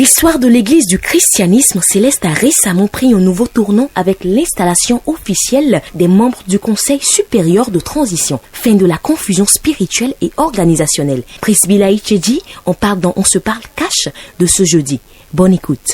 L'histoire de l'Église du christianisme céleste a récemment pris un nouveau tournant avec l'installation officielle des membres du Conseil supérieur de transition. Fin de la confusion spirituelle et organisationnelle. Priscilla Ichedi, on parle dans On se parle cash de ce jeudi. Bonne écoute.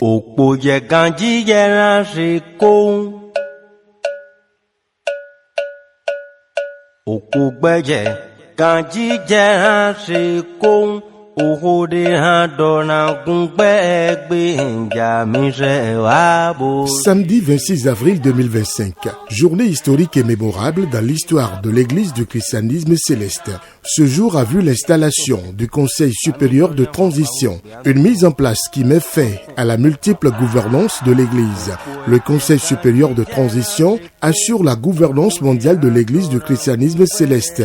Samedi 26 avril 2025, journée historique et mémorable dans l'histoire de l'Église du christianisme céleste. Ce jour a vu l'installation du Conseil supérieur de transition, une mise en place qui met fin à la multiple gouvernance de l'Église. Le Conseil supérieur de transition assure la gouvernance mondiale de l'Église du christianisme céleste,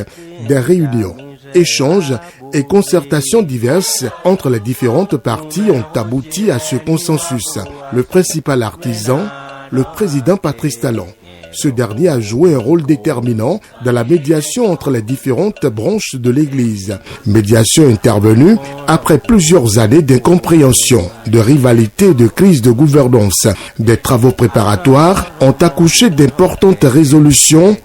des réunions, échanges et concertations diverses entre les différentes parties ont abouti à ce consensus. Le principal artisan, le président Patrice Talon. Ce dernier a joué un rôle déterminant dans la médiation entre les différentes branches de l'Église. Médiation intervenue après plusieurs années d'incompréhension, de rivalité et de crise de gouvernance. Des travaux préparatoires ont accouché d'importantes résolutions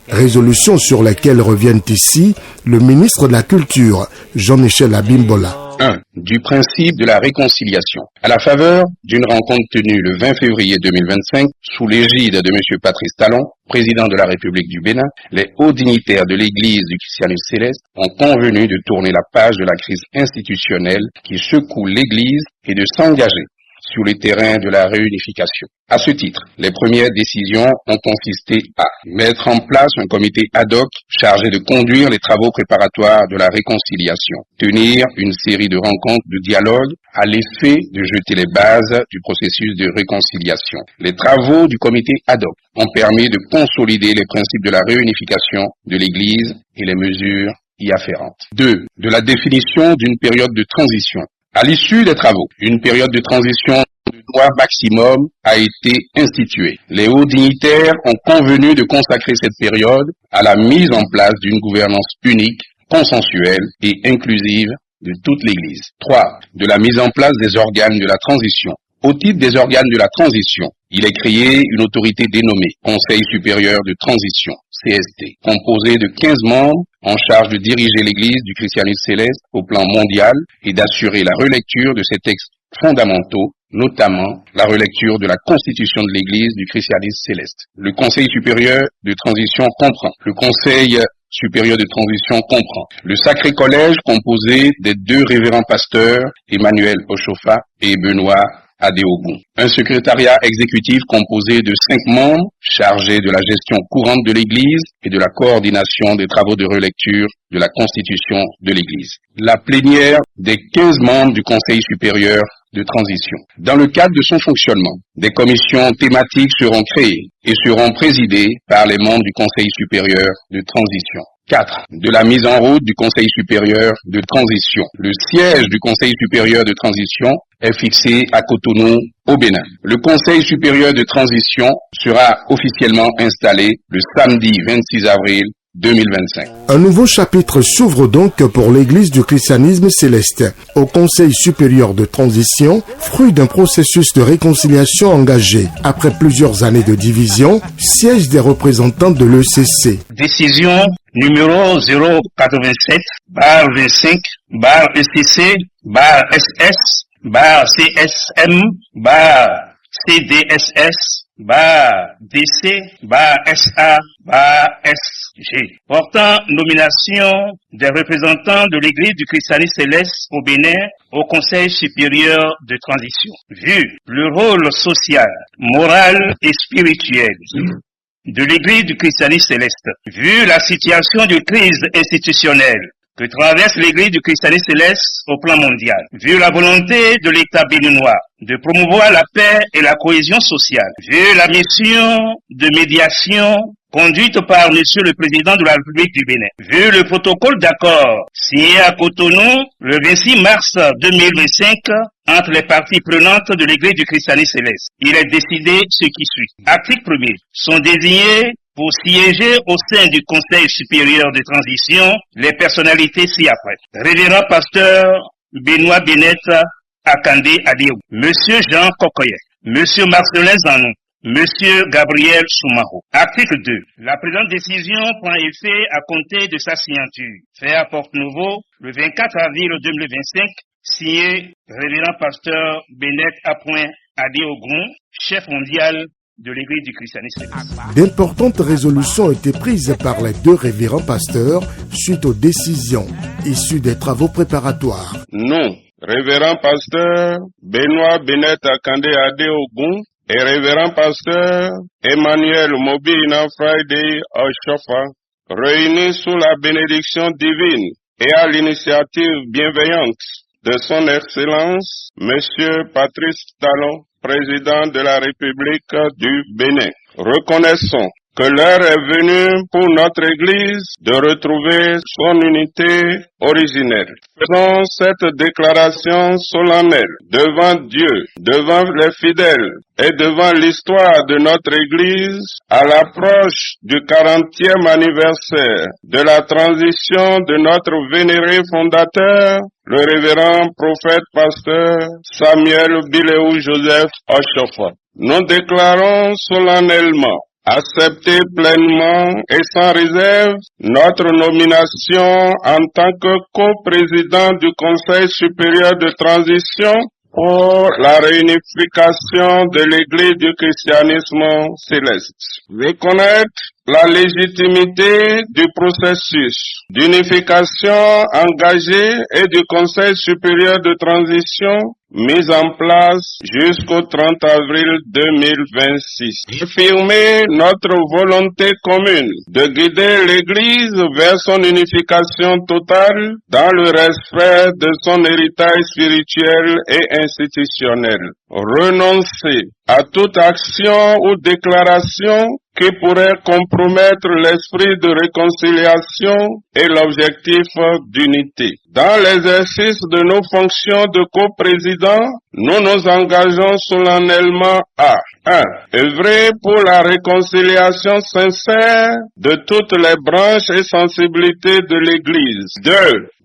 sur lesquelles reviennent ici le ministre de la Culture, Jean-Michel Abimbola. 1. Du principe de la réconciliation. À la faveur d'une rencontre tenue le 20 février 2025 sous l'égide de M. Patrice Talon, président de la République du Bénin, les hauts dignitaires de l'Église du christianisme céleste ont convenu de tourner la page de la crise institutionnelle qui secoue l'Église et de s'engager sur le terrain de la réunification. À ce titre, les premières décisions ont consisté à mettre en place un comité ad hoc chargé de conduire les travaux préparatoires de la réconciliation, tenir une série de rencontres de dialogue à l'effet de jeter les bases du processus de réconciliation. Les travaux du comité ad hoc ont permis de consolider les principes de la réunification de l'Église et les mesures y afférentes. 2. De la définition d'une période de transition. À l'issue des travaux, une période de transition de 3 maximum a été instituée. Les hauts dignitaires ont convenu de consacrer cette période à la mise en place d'une gouvernance unique, consensuelle et inclusive de toute l'Église. 3. De la mise en place des organes de la transition. Au titre des organes de la transition, il est créé une autorité dénommée Conseil supérieur de transition, CST, composée de 15 membres en charge de diriger l'Église du christianisme céleste au plan mondial et d'assurer la relecture de ces textes fondamentaux, notamment la relecture de la Constitution de l'Église du christianisme céleste. Le Conseil supérieur de transition comprend le Conseil supérieur de transition comprend le Sacré Collège composé des 2 révérends pasteurs, Emmanuel Ochofa et Benoît Adéogun. Un secrétariat exécutif composé de 5 membres chargés de la gestion courante de l'Église et de la coordination des travaux de relecture de la Constitution de l'Église. La plénière des 15 membres du Conseil supérieur de transition. Dans le cadre de son fonctionnement, des commissions thématiques seront créées et seront présidées par les membres du Conseil supérieur de transition. 4. De la mise en route du Conseil supérieur de transition. Le siège du Conseil supérieur de transition est fixé à Cotonou, au Bénin. Le Conseil supérieur de transition sera officiellement installé le samedi 26 avril 2025. Un nouveau chapitre s'ouvre donc pour l'Église du christianisme céleste. Au Conseil supérieur de transition, fruit d'un processus de réconciliation engagé après plusieurs années de division, siège des représentants de l'ECC. Décision numéro 087/ECC/CDSS/DC/SA/SG portant nomination des représentants de l'Église du christianisme céleste au Bénin au Conseil supérieur de transition. Vu le rôle social, moral et spirituel de l'Église du christianisme céleste, vu la situation de crise institutionnelle que traverse l'Église du christianisme céleste au plan mondial, vu la volonté de l'État béninois de promouvoir la paix et la cohésion sociale, vu la mission de médiation conduite par Monsieur le Président de la République du Bénin, vu le protocole d'accord signé à Cotonou le 26 mars 2025 entre les parties prenantes de l'Église du christianisme céleste, il est décidé ce qui suit. Article 1er. Sont désignés pour siéger au sein du Conseil supérieur de transition les personnalités ci-après. Révérend pasteur Benoît Bennett Akande Adeogou, Monsieur Jean Kokoye, Monsieur Marcelin Zanon, Monsieur Gabriel Soumaro. Article 2. La présente décision prend effet à compter de sa signature. Fait à Porte-Nouveau, le 24 avril 2025, signé Révérend Pasteur Benet Adeogou, chef mondial de l'Église du christianisme. D'importantes résolutions ont été prises par les deux révérends pasteurs suite aux décisions issues des travaux préparatoires. Nous, révérend pasteur Benoît Benet Adeogou et révérend pasteur Emmanuel Mobina Friday Oshofa, réunis sous la bénédiction divine et à l'initiative bienveillante de son Excellence, Monsieur Patrice Talon, président de la République du Bénin. Reconnaissons que l'heure est venue pour notre Église de retrouver son unité originelle. Faisons cette déclaration solennelle devant Dieu, devant les fidèles et devant l'histoire de notre Église à l'approche du 40e anniversaire de la transition de notre vénéré fondateur, le révérend prophète pasteur Samuel Biléou Joseph Oshofa. Nous déclarons solennellement accepter pleinement et sans réserve notre nomination en tant que coprésident du Conseil supérieur de transition pour la réunification de l'Église du christianisme céleste. Reconnaître la légitimité du processus d'unification engagé et du Conseil supérieur de transition mis en place jusqu'au 30 avril 2026. Affirmer notre volonté commune de guider l'Église vers son unification totale dans le respect de son héritage spirituel et institutionnel. Renoncer à toute action ou déclaration qui pourrait compromettre l'esprit de réconciliation et l'objectif d'unité. Dans l'exercice de nos fonctions de coprésident, nous nous engageons solennellement à 1. Œuvrer pour la réconciliation sincère de toutes les branches et sensibilités de l'Église. 2.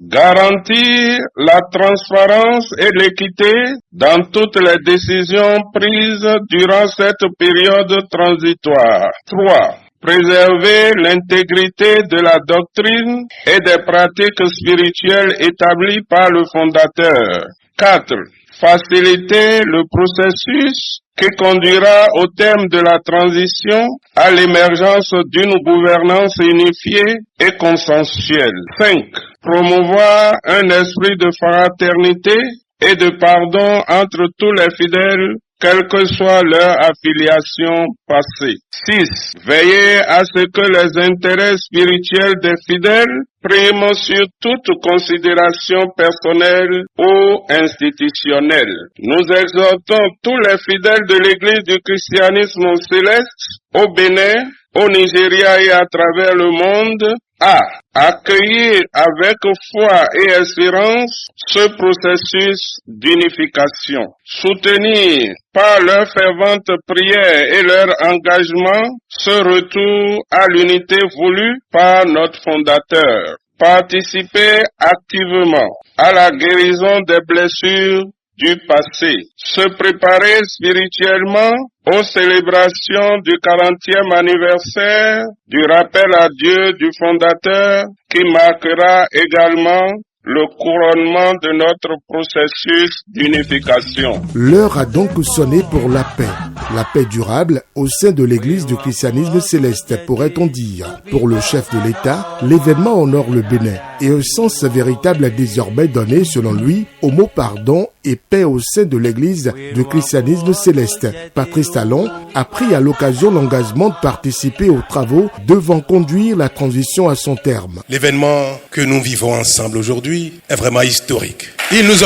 Garantir la transparence et l'équité dans toutes les décisions prises durant cette période transitoire. 3. Préserver l'intégrité de la doctrine et des pratiques spirituelles établies par le fondateur. 4. Faciliter le processus qui conduira au terme de la transition à l'émergence d'une gouvernance unifiée et consensuelle. 5. Promouvoir un esprit de fraternité et de pardon entre tous les fidèles, quelle que soit leur affiliation passée. 6. Veiller à ce que les intérêts spirituels des fidèles priment sur toute considération personnelle ou institutionnelle. Nous exhortons tous les fidèles de l'Église du christianisme céleste au Bénin, au Nigeria et à travers le monde à accueillir avec foi et espérance ce processus d'unification. Soutenir par leur fervente prière et leur engagement ce retour à l'unité voulue par notre fondateur. Participer activement à la guérison des blessures du passé. Se préparer spirituellement aux célébrations du 40e anniversaire du rappel à Dieu du fondateur qui marquera également le couronnement de notre processus d'unification. L'heure a donc sonné pour la paix durable au sein de l'Église du christianisme céleste, pourrait-on dire. Pour le chef de l'État, l'événement honore le Bénin et un sens véritable est désormais donné, selon lui, au mot pardon et paix au sein de l'Église du christianisme céleste. Patrice Talon a pris à l'occasion l'engagement de participer aux travaux devant conduire la transition à son terme. L'événement que nous vivons ensemble aujourd'hui est vraiment historique. Il nous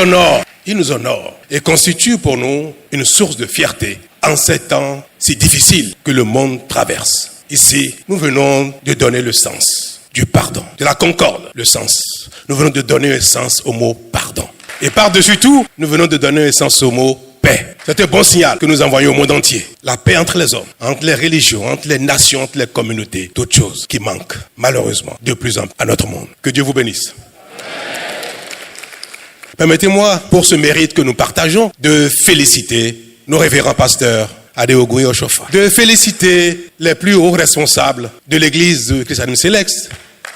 honore et constitue pour nous une source de fierté en ces temps si difficiles que le monde traverse. Ici, nous venons de donner le sens du pardon, de la concorde, le sens. Nous venons de donner un sens au mot pardon. Et par-dessus tout, nous venons de donner un sens au mot paix. C'est un bon signal que nous envoyons au monde entier. La paix entre les hommes, entre les religions, entre les nations, entre les communautés. D'autres choses qui manquent, malheureusement, de plus en plus à notre monde. Que Dieu vous bénisse. Permettez-moi, pour ce mérite que nous partageons, de féliciter nos révérends pasteurs Adeogun et Oshofa, de féliciter les plus hauts responsables de l'église du christianisme céleste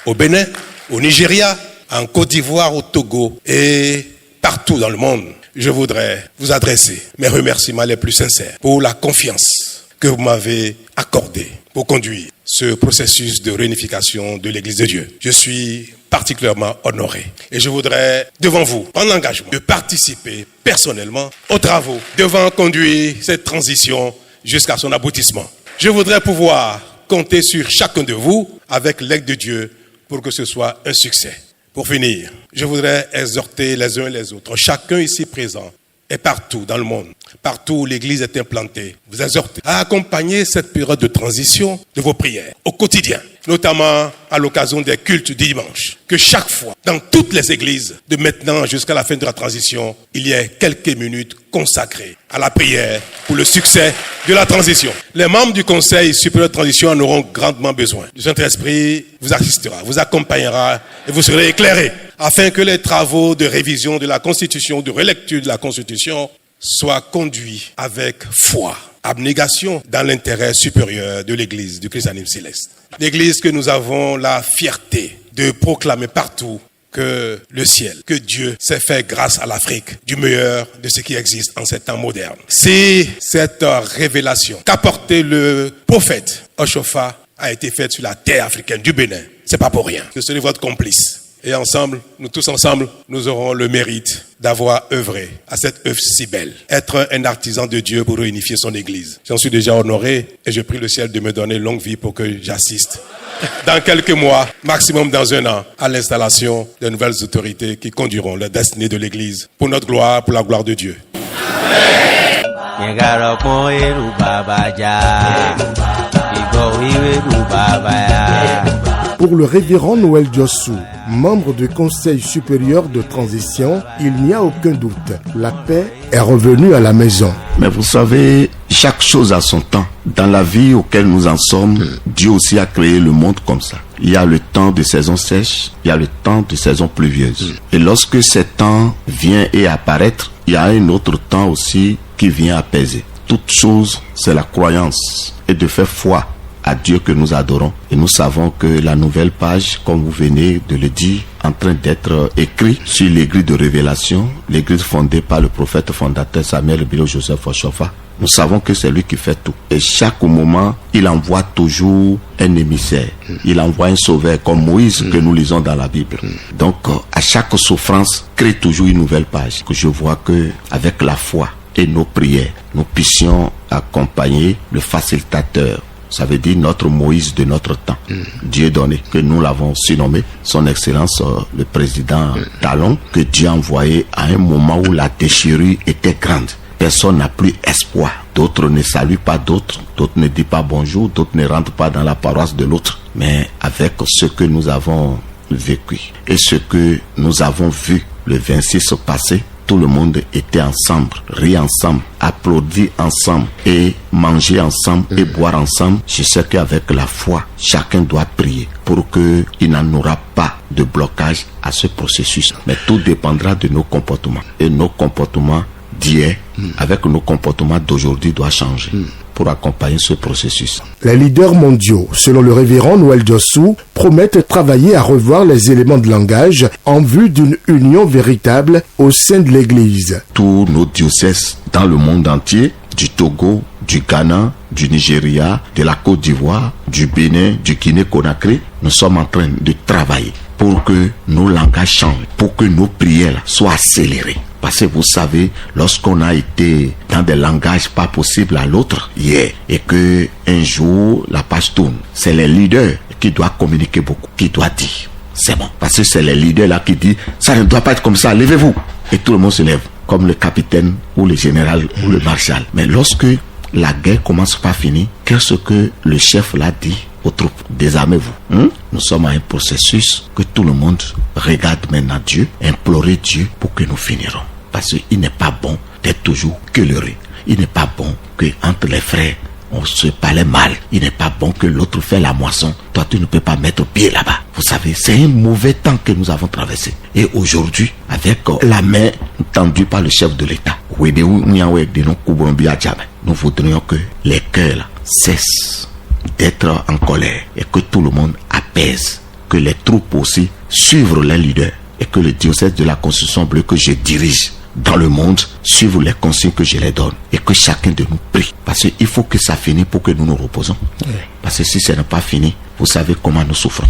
au Bénin, au Nigeria, en Côte d'Ivoire, au Togo et partout dans le monde. Je voudrais vous adresser mes remerciements les plus sincères pour la confiance que vous m'avez accordée pour conduire ce processus de réunification de l'Église de Dieu. Je suis particulièrement honoré et je voudrais devant vous prendre l'engagement de participer personnellement aux travaux devant conduire cette transition jusqu'à son aboutissement. Je voudrais pouvoir compter sur chacun de vous avec l'aide de Dieu pour que ce soit un succès. Pour finir, je voudrais exhorter les uns et les autres, chacun ici présent et partout dans le monde, partout où l'Église est implantée, vous exhorter à accompagner cette période de transition de vos prières au quotidien, notamment à l'occasion des cultes du dimanche. Que chaque fois, dans toutes les églises, de maintenant jusqu'à la fin de la transition, il y ait quelques minutes consacrées à la prière pour le succès de la transition. Les membres du Conseil supérieur de transition en auront grandement besoin. Le Saint-Esprit vous assistera, vous accompagnera et vous serez éclairés afin que les travaux de révision de la Constitution, de relecture de la Constitution soient conduits avec foi, abnégation dans l'intérêt supérieur de l'Église du christianisme céleste. L'Église que nous avons la fierté de proclamer partout que le ciel, que Dieu s'est fait grâce à l'Afrique du meilleur de ce qui existe en ces temps modernes. Si cette révélation qu'apportait le prophète Oshofa a été faite sur la terre africaine du Bénin, c'est pas pour rien. Je serai votre complice. Et ensemble, nous tous ensemble, nous aurons le mérite d'avoir œuvré à cette œuvre si belle. Être un artisan de Dieu pour réunifier son Église. J'en suis déjà honoré et je prie le ciel de me donner longue vie pour que j'assiste dans quelques mois, maximum dans un an, à l'installation de nouvelles autorités qui conduiront la destinée de l'Église pour notre gloire, pour la gloire de Dieu. Pour le révérend Noël Diossou, membre du Conseil supérieur de transition, il n'y a aucun doute. La paix est revenue à la maison. Mais vous savez, chaque chose a son temps. Dans la vie auquel nous en sommes, Dieu aussi a créé le monde comme ça. Il y a le temps de saison sèche, il y a le temps de saison pluvieuse. Et lorsque ce temps vient et apparaître, il y a un autre temps aussi qui vient apaiser. Toute chose, c'est la croyance et de faire foi à Dieu que nous adorons. Et nous savons que la nouvelle page, comme vous venez de le dire, en train d'être écrite sur l'église de révélation, l'église fondée par le prophète fondateur Samuel Bilo Joseph Oshofa. Nous savons que c'est lui qui fait tout. Et chaque moment, il envoie toujours un émissaire. Il envoie un sauveur comme Moïse que nous lisons dans la Bible. Donc, à chaque souffrance, crée toujours une nouvelle page. Que je vois que avec la foi et nos prières, nous puissions accompagner le facilitateur. Ça veut dire notre Moïse de notre temps. Dieu donné, que nous l'avons surnommé, son excellence le président Talon, que Dieu a envoyé à un moment où la déchirure était grande. Personne n'a plus espoir. D'autres ne saluent pas d'autres, d'autres ne disent pas bonjour, d'autres ne rentrent pas dans la paroisse de l'autre. Mais avec ce que nous avons vécu et ce que nous avons vu le 26 passé, tout le monde était ensemble, rit ensemble, applaudit ensemble et manger ensemble et boire ensemble. Je sais qu'avec la foi, chacun doit prier pour qu'il n'en aura pas de blocage à ce processus. Mais tout dépendra de nos comportements. Et nos comportements d'hier, avec nos comportements d'aujourd'hui, doivent changer pour accompagner ce processus. Les leaders mondiaux, selon le révérend Noël Diossou, promettent travailler à revoir les éléments de langage en vue d'une union véritable au sein de l'Église. Tous nos diocèses dans le monde entier, du Togo, du Ghana, du Nigeria, de la Côte d'Ivoire, du Bénin, du Guinée-Conakry, nous sommes en train de travailler pour que nos langages changent, pour que nos prières soient accélérées. Parce que vous savez, lorsqu'on a été dans des langages pas possibles à l'autre hier, et que un jour la page tourne, c'est les leaders qui doivent communiquer beaucoup, qui doivent dire, c'est bon. Parce que c'est les leaders là qui disent, ça ne doit pas être comme ça, levez-vous. Et tout le monde se lève, comme le capitaine ou le général ou le maréchal. Mais lorsque la guerre commence pas finir, qu'est-ce que le chef l'a dit aux troupes? Désarmez-vous. Nous sommes à un processus que tout le monde regarde maintenant Dieu, implorer Dieu pour que nous finirons. Parce qu'il n'est pas bon d'être toujours queuléré. Il n'est pas bon qu'entre les frères, on se parlait mal. Il n'est pas bon que l'autre fait la moisson. Toi, tu ne peux pas mettre pied là-bas. Vous savez, c'est un mauvais temps que nous avons traversé. Et aujourd'hui, avec la main tendue par le chef de l'État, nous voudrions que les cœurs cessent d'être en colère et que tout le monde apaise, que les troupes aussi suivent les leaders et que le diocèse de la Constitution bleue que je dirige dans le monde suivent les consignes que je les donne et que chacun de nous prie, parce qu'il faut que ça finisse pour que nous nous reposons. Parce que si ce n'est pas fini, vous savez comment nous souffrons.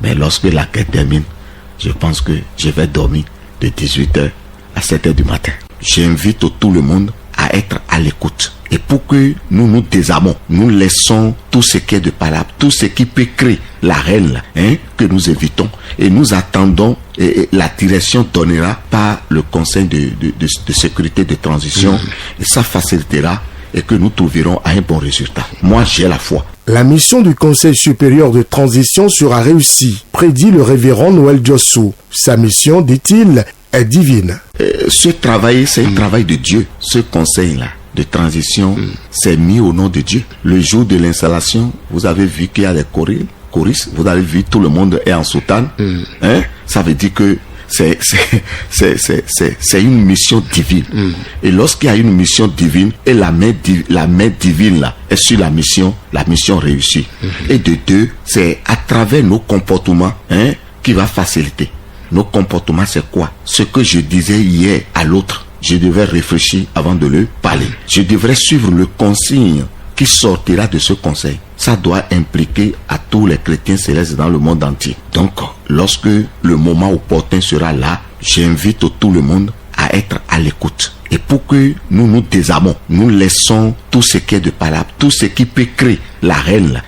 Mais lorsque la guerre termine, je pense que je vais dormir de 18h à 7h du matin. J'invite tout le monde à être à l'écoute. Et pour que nous nous désarmons, nous laissons tout ce qui est de palabre, tout ce qui peut créer la reine, que nous évitons. Et nous attendons, et la direction donnera par le Conseil de sécurité de transition. Et ça facilitera et que nous trouverons un bon résultat. Moi, j'ai la foi. La mission du Conseil supérieur de transition sera réussie, prédit le révérend Noël Diossou. Sa mission, dit-il, est divine. Ce travail, c'est un travail de Dieu. Ce conseil-là de transition, c'est mis au nom de Dieu. Le jour de l'installation, vous avez vu qu'il y a des choristes, vous avez vu tout le monde est en soutane. Ça veut dire que c'est une mission divine. Et lorsqu'il y a une mission divine et la main divine là est sur la mission réussit. Et de deux, c'est à travers nos comportements qui va faciliter. Nos comportements, c'est quoi? Ce que je disais hier à l'autre, je devais réfléchir avant de le parler. Je devrais suivre le consigne qui sortira de ce conseil. Ça doit impliquer à tous les chrétiens célestes dans le monde entier. Donc, lorsque le moment opportun sera là, j'invite tout le monde à être à l'écoute. Et pour que nous nous désarmons, nous laissons tout ce qui est de palabre, tout ce qui peut créer la reine,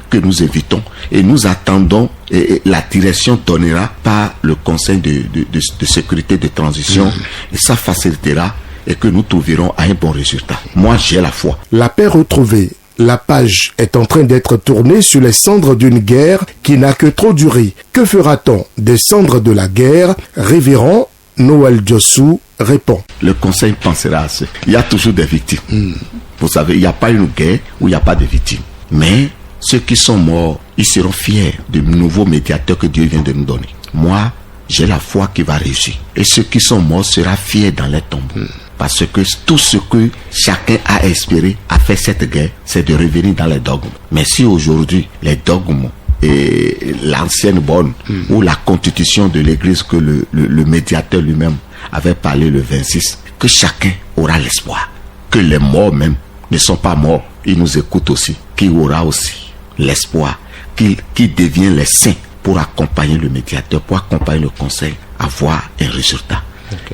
que nous évitons. Et nous attendons, et la direction donnera par le Conseil de sécurité de transition. Et ça facilitera et que nous trouverons un bon résultat. Moi, j'ai la foi. La paix retrouvée. La page est en train d'être tournée sur les cendres d'une guerre qui n'a que trop duré. Que fera-t-on des cendres de la guerre? Révérend Noël Diossou répond. Le conseil pensera à ça. Il y a toujours des victimes. Vous savez, il n'y a pas une guerre où il n'y a pas de victimes. Mais ceux qui sont morts, ils seront fiers du nouveau médiateur que Dieu vient de nous donner. Moi, j'ai la foi qui va réussir. Et ceux qui sont morts seront fiers dans les tombeaux. Parce que tout ce que chacun a espéré à faire cette guerre, c'est de revenir dans les dogmes. Mais si aujourd'hui, les dogmes et l'ancienne bonne ou la constitution de l'église que le médiateur lui-même avait parlé le 26, que chacun aura l'espoir, que les morts même ne sont pas morts, ils nous écoutent aussi, qui aura aussi l'espoir, qui devient les saints pour accompagner le médiateur, pour accompagner le conseil, à voir un résultat.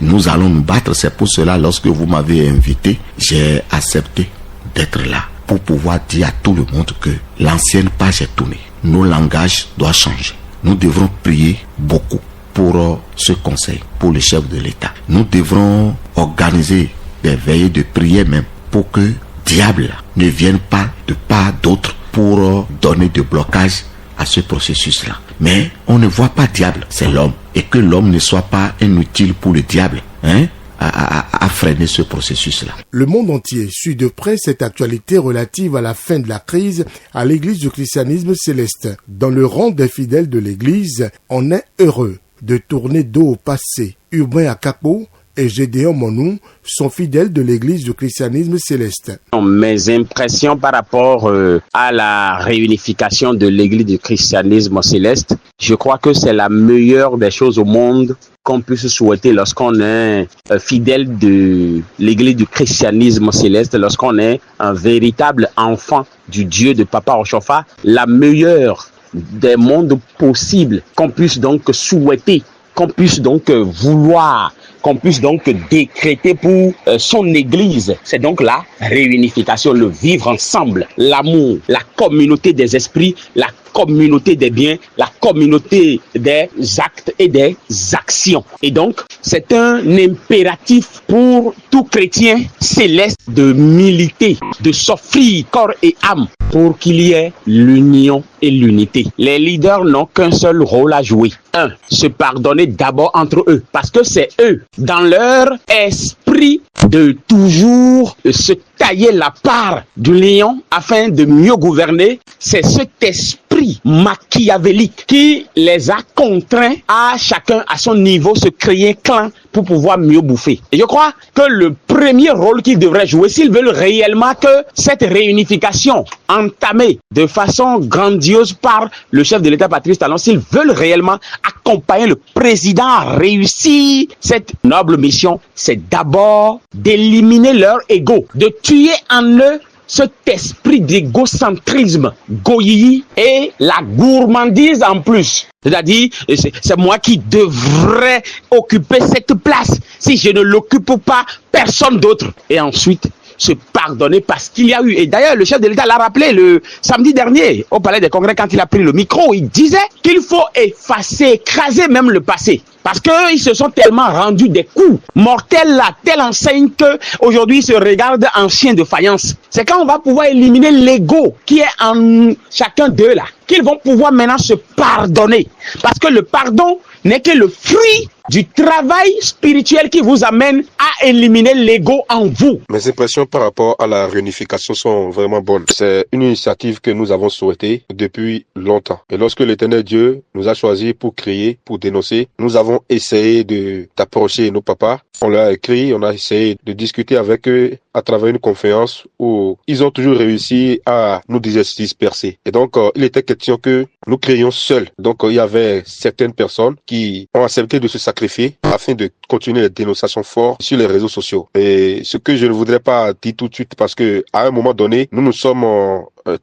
Nous allons nous battre, c'est pour cela lorsque vous m'avez invité, j'ai accepté d'être là pour pouvoir dire à tout le monde que l'ancienne page est tournée. Nos langages doivent changer. Nous devrons prier beaucoup pour ce conseil, pour le chef de l'État. Nous devrons organiser des veillées de prière même pour que diable ne vienne pas de part d'autre pour donner de blocage à ce processus-là. Mais on ne voit pas diable, c'est l'homme. Et que l'homme ne soit pas inutile pour le diable, à freiner ce processus-là. Le monde entier suit de près cette actualité relative à la fin de la crise à l'église du christianisme céleste. Dans le rang des fidèles de l'église, on est heureux de tourner dos au passé. Urbain Akapo et Gédéon Monou sont fidèles de l'église du christianisme céleste. Mes impressions par rapport à la réunification de l'église du christianisme céleste, je crois que c'est la meilleure des choses au monde qu'on puisse souhaiter lorsqu'on est fidèle de l'église du christianisme céleste, lorsqu'on est un véritable enfant du Dieu de Papa Oshofa, la meilleure des mondes possibles qu'on puisse donc souhaiter, qu'on puisse donc vouloir, qu'on puisse donc décréter pour son église. C'est donc la réunification, le vivre ensemble, l'amour, la communauté des esprits, la communauté des biens, la communauté des actes et des actions. Et donc, c'est un impératif pour tout chrétien céleste de militer, de s'offrir corps et âme pour qu'il y ait l'union et l'unité. Les leaders n'ont qu'un seul rôle à jouer. Se pardonner d'abord entre eux, parce que c'est eux, dans leur esprit de toujours se tailler la part du lion afin de mieux gouverner, c'est cet esprit machiavélique qui les a contraints à chacun à son niveau se créer un clan pour pouvoir mieux bouffer. Et je crois que le premier rôle qu'ils devraient jouer, s'ils veulent réellement que cette réunification entamée de façon grandiose par le chef de l'État Patrice Talon, s'ils veulent réellement accompagner le président à réussir cette noble mission, c'est d'abord d'éliminer leur ego, de tuer en eux cet esprit d'égocentrisme, goyi et la gourmandise en plus. C'est-à-dire, c'est moi qui devrais occuper cette place. Si je ne l'occupe pas, personne d'autre. Et ensuite, se pardonner parce qu'il y a eu. Et d'ailleurs, le chef de l'État l'a rappelé le samedi dernier au Palais des Congrès quand il a pris le micro. Il disait qu'il faut effacer, écraser même le passé. Parce qu'ils se sont tellement rendus des coups mortels à telle enseigne qu'aujourd'hui ils se regardent en chien de faïence. C'est quand on va pouvoir éliminer l'ego qui est en chacun d'eux là, qu'ils vont pouvoir maintenant se pardonner. Parce que le pardon n'est que le fruit du travail spirituel qui vous amène à éliminer l'ego en vous. Mes impressions par rapport à la réunification sont vraiment bonnes. C'est une initiative que nous avons souhaitée depuis longtemps. Et lorsque l'Éternel Dieu nous a choisis pour crier, pour dénoncer, nous avons essayé d'approcher nos papas. On leur a écrit, on a essayé de discuter avec eux à travers une conférence où ils ont toujours réussi à nous disperser. Et donc, il était question que nous crions seuls. Donc, il y avait certaines personnes qui ont accepté de se sacrifier afin de continuer les dénonciations fortes sur les réseaux sociaux. Et ce que je ne voudrais pas dire tout de suite parce que à un moment donné, nous sommes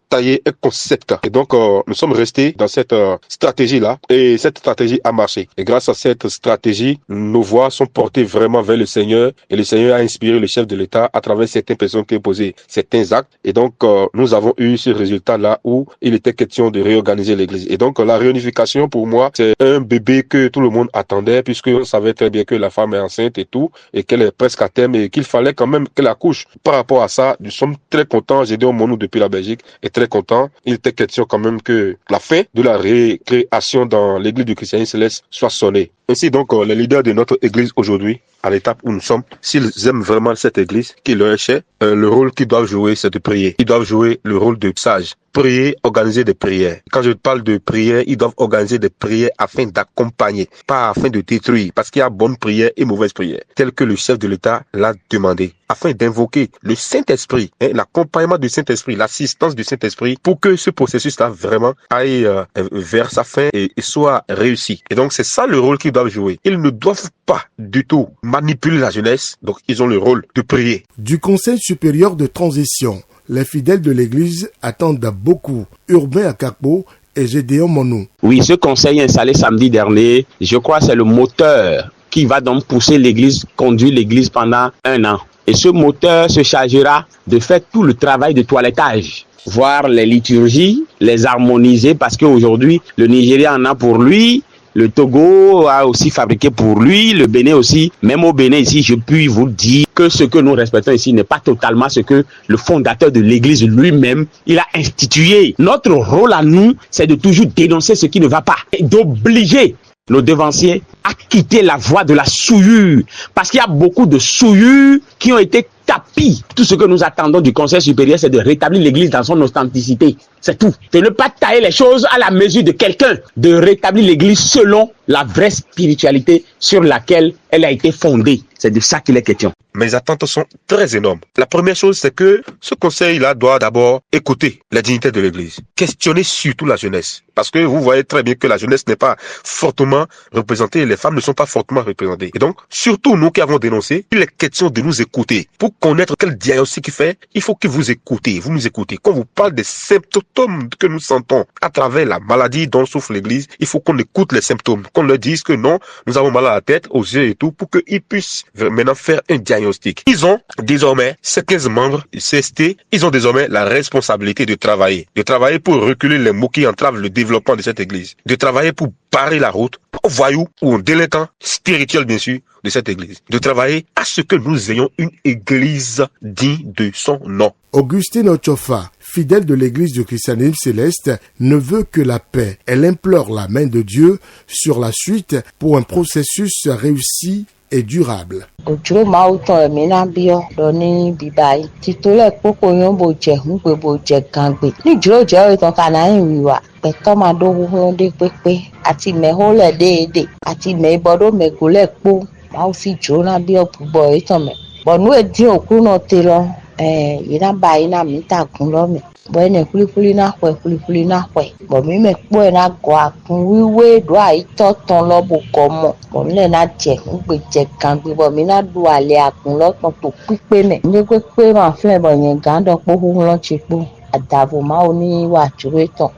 taillé un concept. Et donc, nous sommes restés dans cette stratégie-là. Et cette stratégie a marché. Et grâce à cette stratégie, nos voix sont portées vraiment vers le Seigneur. Et le Seigneur a inspiré le chef de l'État à travers certaines personnes qui ont posé certains actes. Et donc, nous avons eu ce résultat-là où il était question de réorganiser l'Église. Et donc, la réunification, pour moi, c'est un bébé que tout le monde attendait, puisqu'on savait très bien que la femme est enceinte et tout, et qu'elle est presque à terme, et qu'il fallait quand même qu'elle accouche. Par rapport à ça, nous sommes très contents. J'ai dit au Monou depuis la Belgique, est très content. Il était question quand même que la fin de la récréation dans l'église du christianisme céleste soit sonnée. Ainsi donc, les leaders de notre église aujourd'hui, à l'étape où nous sommes, s'ils aiment vraiment cette église qui leur est chère, le rôle qu'ils doivent jouer, c'est de prier. Ils doivent jouer le rôle de sage. Prier, organiser des prières. Quand je parle de prière, ils doivent organiser des prières afin d'accompagner, pas afin de détruire, parce qu'il y a bonne prière et mauvaise prière, tel que le chef de l'État l'a demandé, afin d'invoquer le Saint-Esprit, l'accompagnement du Saint-Esprit, l'assistance du Saint-Esprit, pour que ce processus-là vraiment aille vers sa fin et soit réussi. Et donc, c'est ça le rôle qu'ils doivent jouer. Ils ne doivent pas du tout manipuler la jeunesse, donc ils ont le rôle de prier. Du Conseil supérieur de transition, les fidèles de l'Église attendent beaucoup. Urbain Akakpo et Gédéon Monou. Oui, ce conseil installé samedi dernier, je crois c'est le moteur qui va donc pousser l'Église, conduire l'Église pendant 1 an. Et ce moteur se chargera de faire tout le travail de toilettage, voir les liturgies, les harmoniser, parce qu'aujourd'hui, le Nigeria en a pour lui, le Togo a aussi fabriqué pour lui, le Bénin aussi. Même au Bénin ici, je puis vous dire que ce que nous respectons ici n'est pas totalement ce que le fondateur de l'Église lui-même, il a institué. Notre rôle à nous, c'est de toujours dénoncer ce qui ne va pas et d'obliger nos devanciers à quitter la voie de la souillure. Parce qu'il y a beaucoup de souillures qui ont été tapis. Tout ce que nous attendons du Conseil supérieur, c'est de rétablir l'Église dans son authenticité. C'est tout. De ne pas tailler les choses à la mesure de quelqu'un. De rétablir l'Église selon la vraie spiritualité sur laquelle elle a été fondée. C'est de ça qu'il est question. Mes attentes sont très énormes. La première chose, c'est que ce conseil-là doit d'abord écouter la dignité de l'Église. Questionner surtout la jeunesse. Parce que vous voyez très bien que la jeunesse n'est pas fortement représentée, les femmes ne sont pas fortement représentées. Et donc, surtout nous qui avons dénoncé, il est question de nous écouter. Pour connaître quel diagnostic il fait, il faut que vous écoutez, vous nous écoutez. Quand vous parlez des symptômes que nous sentons à travers la maladie dont souffre l'Église, il faut qu'on écoute les symptômes, qu'on leur dise que non, nous avons mal à la tête, aux yeux et tout, pour qu'ils puissent maintenant faire un diagnostic diagnostic. Ils ont désormais, ces 15 membres du CST, ils ont désormais la responsabilité de travailler pour reculer les mots qui entravent le développement de cette église, de travailler pour barrer la route aux voyous ou aux délinquants spirituels, bien sûr, de cette église, de travailler à ce que nous ayons une église digne de son nom. Augustine Ochofa, fidèle de l'église du christianisme céleste, ne veut que la paix. Elle implore la main de Dieu sur la suite pour un processus réussi et durable. Bueno, kulikuli na kwe. Bo mi me kpo na gwa kun wiwe do ai to ton lo bo komo. Bo mi le na je ngbe je kan bi bo mi na du ale akun lo ton to pipe me. Ni pe ma fe bo yen gan do po hu lo chi po. Adavo ma oni wa chuwe ton.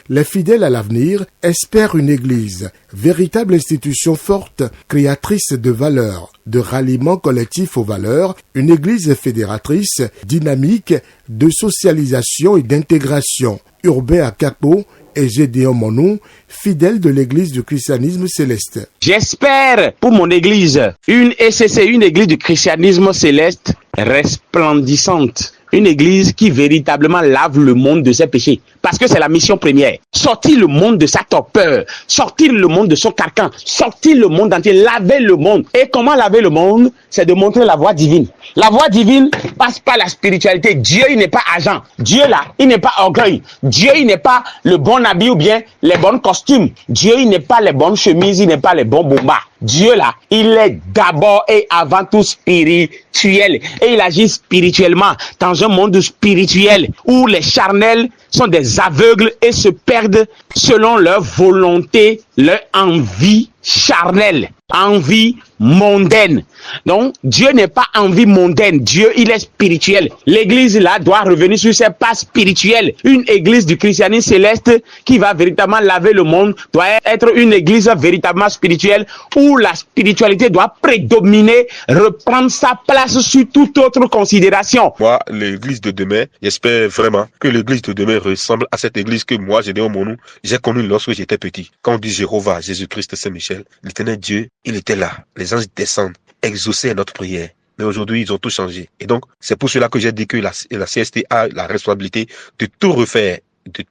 Les fidèles à l'avenir espèrent une église, véritable institution forte, créatrice de valeurs, de ralliement collectif aux valeurs, une église fédératrice, dynamique, de socialisation et d'intégration. Urbain Akapo et Gédéon Monou, fidèles de l'église du christianisme céleste. J'espère pour mon église une ECC, une église du christianisme céleste resplendissante. Une église qui véritablement lave le monde de ses péchés. Parce que c'est la mission première. Sortir le monde de sa torpeur. Sortir le monde de son carcan. Sortir le monde entier. Laver le monde. Et comment laver le monde? C'est de montrer la voie divine. La voie divine passe par la spiritualité. Dieu, il n'est pas agent. Dieu, là, il n'est pas orgueil. Dieu, il n'est pas le bon habit ou bien les bons costumes. Dieu, il n'est pas les bonnes chemises. Il n'est pas les bons bombas. Dieu, là, il est d'abord et avant tout spirituel. Et il agit spirituellement dans un monde spirituel où les charnels sont des aveugles et se perdent selon leur volonté, leur envie charnelle, envie mondaine. Donc, Dieu n'est pas envie mondaine. Dieu, il est spirituel. L'église, là, doit revenir sur ses pas spirituels. Une église du christianisme céleste qui va véritablement laver le monde doit être une église véritablement spirituelle où la spiritualité doit prédominer, reprendre sa place sur toute autre considération. Moi, l'église de demain, j'espère vraiment que l'église de demain ressemble à cette église que moi, Gédéon Monou, j'ai connue lorsque j'étais petit. Quand on dit Jéhovah, Jésus-Christ, Saint-Michel, l'éternel Dieu, il était là. Les anges descendent, exaucer notre prière. Mais aujourd'hui, ils ont tout changé. Et donc, c'est pour cela que j'ai dit que la CST a la responsabilité de tout refaire, de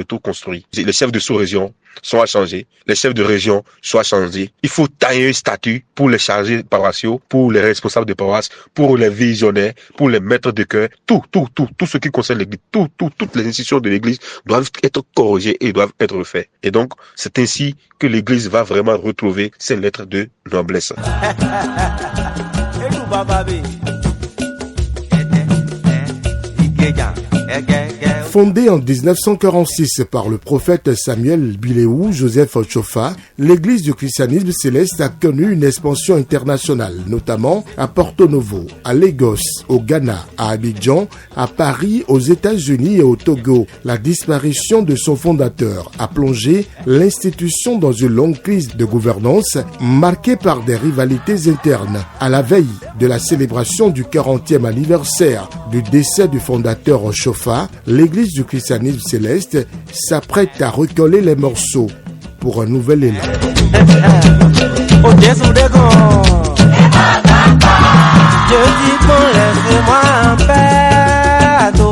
tout construire. Les chefs de sous-région sont à changer. Les chefs de région sont à changer. Il faut tailler un statut pour les chargés paroissiaux, pour les responsables de paroisse, pour les visionnaires, pour les maîtres de chœur. Tout ce qui concerne l'église, toutes les institutions de l'église doivent être corrigées et doivent être refaites. Et donc, c'est ainsi que l'église va vraiment retrouver ses lettres de noblesse. Fondée en 1946 par le prophète Samuel Biléou Joseph Ochofa, l'église du christianisme céleste a connu une expansion internationale, notamment à Porto Novo, à Lagos, au Ghana, à Abidjan, à Paris, aux États-Unis et au Togo. La disparition de son fondateur a plongé l'institution dans une longue crise de gouvernance marquée par des rivalités internes. À la veille de la célébration du 40e anniversaire du décès du fondateur Ochofa, l'église du christianisme céleste s'apprête à recoller les morceaux pour un nouvel élan.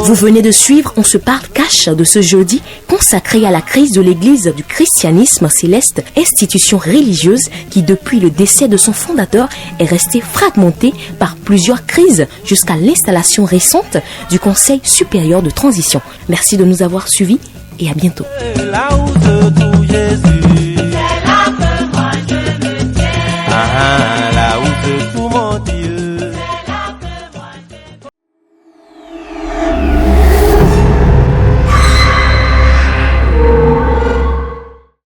Vous venez de suivre On se parle cash de ce jeudi consacré à la crise de l'église du christianisme céleste, institution religieuse qui depuis le décès de son fondateur est restée fragmentée par plusieurs crises jusqu'à l'installation récente du Conseil supérieur de transition. Merci de nous avoir suivis et à bientôt.